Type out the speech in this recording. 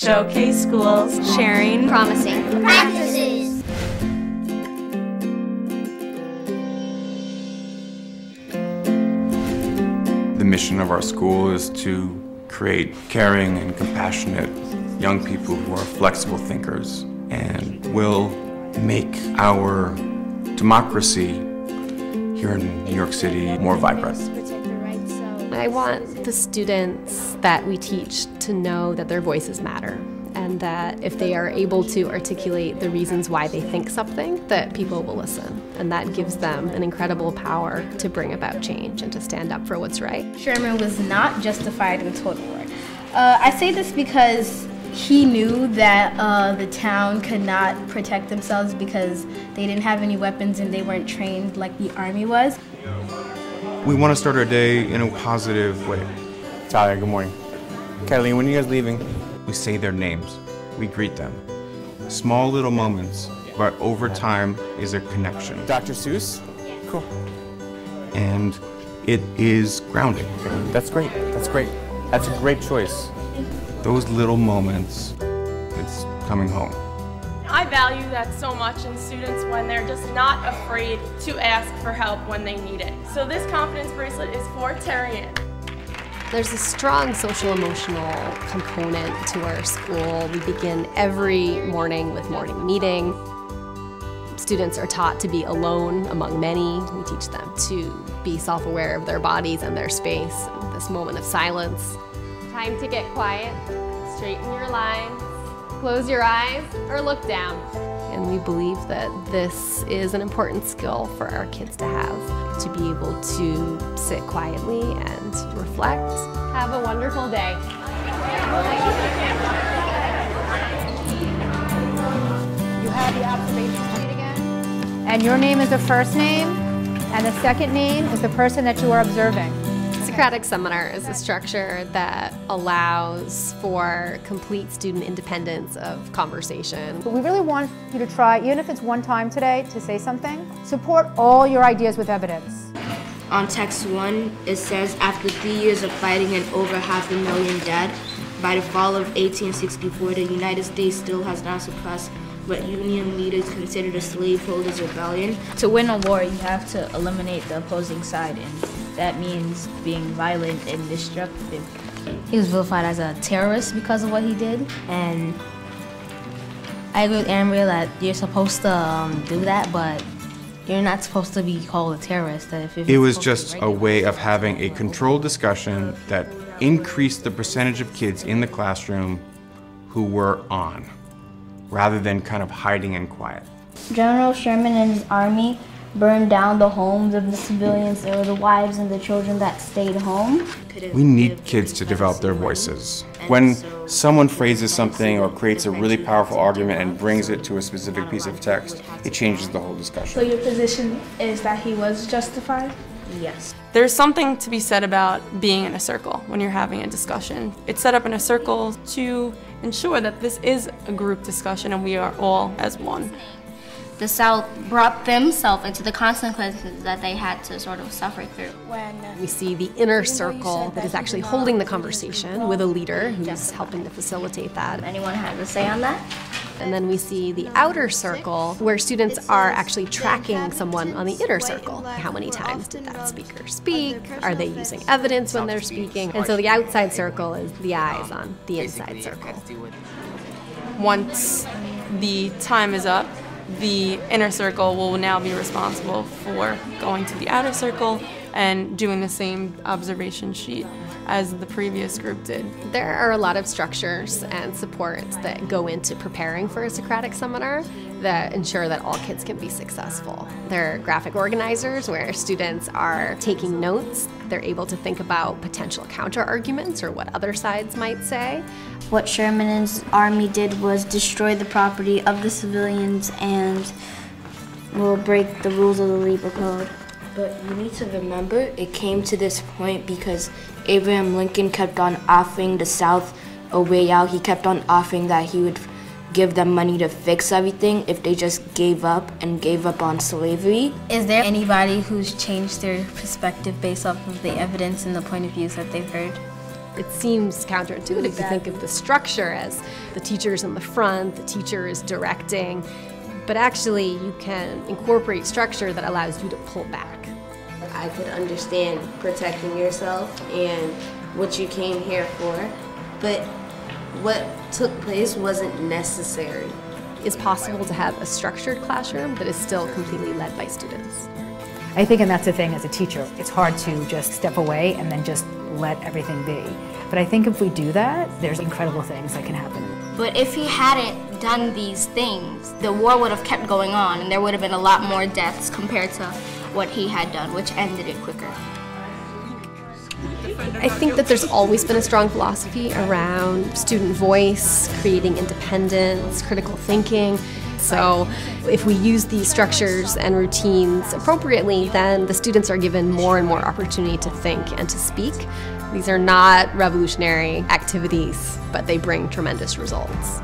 Showcase schools, sharing, promising practices. The mission of our school is to create caring and compassionate young people who are flexible thinkers and will make our democracy here in New York City more vibrant. I want the students that we teach to know that their voices matter, and that if they are able to articulate the reasons why they think something, that people will listen. And that gives them an incredible power to bring about change and to stand up for what's right. Sherman was not justified in total war. I say this because he knew that the town could not protect themselves because they didn't have any weapons and they weren't trained like the Army was. We want to start our day in a positive way. Tyler, good morning. Kathleen, when are you guys leaving? We say their names. We greet them. Small little moments, but over time is a connection. Dr. Seuss? Cool. And it is grounding. That's great. That's great. That's a great choice. Those little moments, it's coming home. I value that so much in students when they're just not afraid to ask for help when they need it. So this confidence bracelet is for Terrian. There's a strong social-emotional component to our school. We begin every morning with morning meeting. Students are taught to be alone among many. We teach them to be self-aware of their bodies and their space, and this moment of silence. Time to get quiet, straighten your lines, close your eyes, or look down. And we believe that this is an important skill for our kids to have, to be able to sit quietly and reflect. Have a wonderful day. You have the observation sheet again. And your name is the first name, and the second name is the person that you are observing. Socratic Seminar is a structure that allows for complete student independence of conversation. But we really want you to try, even if it's one time today, to say something. Support all your ideas with evidence. On text 1, it says, after 3 years of fighting and over 500,000 dead, by the fall of 1864, the United States still has not suppressed what Union leaders considered a slaveholders' rebellion. To win a war, you have to eliminate the opposing side, and that means being violent and destructive. He was vilified as a terrorist because of what he did, and I agree with Andrea that you're supposed to do that, but you're not supposed to be called a terrorist. It was just a way of having a controlled discussion that increased the percentage of kids in the classroom who were on, rather than kind of hiding in quiet. General Sherman and his army burned down the homes of the civilians. There were the wives and the children that stayed home. We need kids to develop their voices. When someone phrases something or creates a really powerful argument and brings it to a specific piece of text, it changes the whole discussion. So your position is that he was justified? Yes. There's something to be said about being in a circle when you're having a discussion. It's set up in a circle to ensure that this is a group discussion and we are all as one. The South brought themselves into the consequences that they had to sort of suffer through. We see the inner circle that is actually holding the conversation with a leader who's helping to facilitate that. Anyone has a say on that? And then we see the outer circle where students are actually tracking someone on the inner circle. How many times did that speaker speak? Are they using evidence when they're speaking? And so the outside circle is the eyes on the inside circle. Once the time is up, the inner circle will now be responsible for going to the outer circle and doing the same observation sheet as the previous group did. There are a lot of structures and supports that go into preparing for a Socratic seminar that ensure that all kids can be successful. There are graphic organizers where students are taking notes. They're able to think about potential counter-arguments or what other sides might say. What Sherman and his army did was destroy the property of the civilians and will break the rules of the Libra Code. But you need to remember, it came to this point because Abraham Lincoln kept on offering the South a way out. He kept on offering that he would give them money to fix everything if they just gave up and gave up on slavery. Is there anybody who's changed their perspective based off of the evidence and the point of views that they've heard? It seems counterintuitive to think of the structure as the teacher's in the front, the teacher is directing, but actually you can incorporate structure that allows you to pull back. I could understand protecting yourself and what you came here for, but what took place wasn't necessary. It's possible to have a structured classroom that is still completely led by students. I think, and that's the thing as a teacher, it's hard to just step away and then just let everything be. But I think if we do that, there's incredible things that can happen. But if he hadn't done these things, the war would have kept going on and there would have been a lot more deaths compared to what he had done, which ended it quicker. I think that there's always been a strong philosophy around student voice, creating independence, critical thinking. So if we use these structures and routines appropriately, then the students are given more and more opportunity to think and to speak. These are not revolutionary activities, but they bring tremendous results.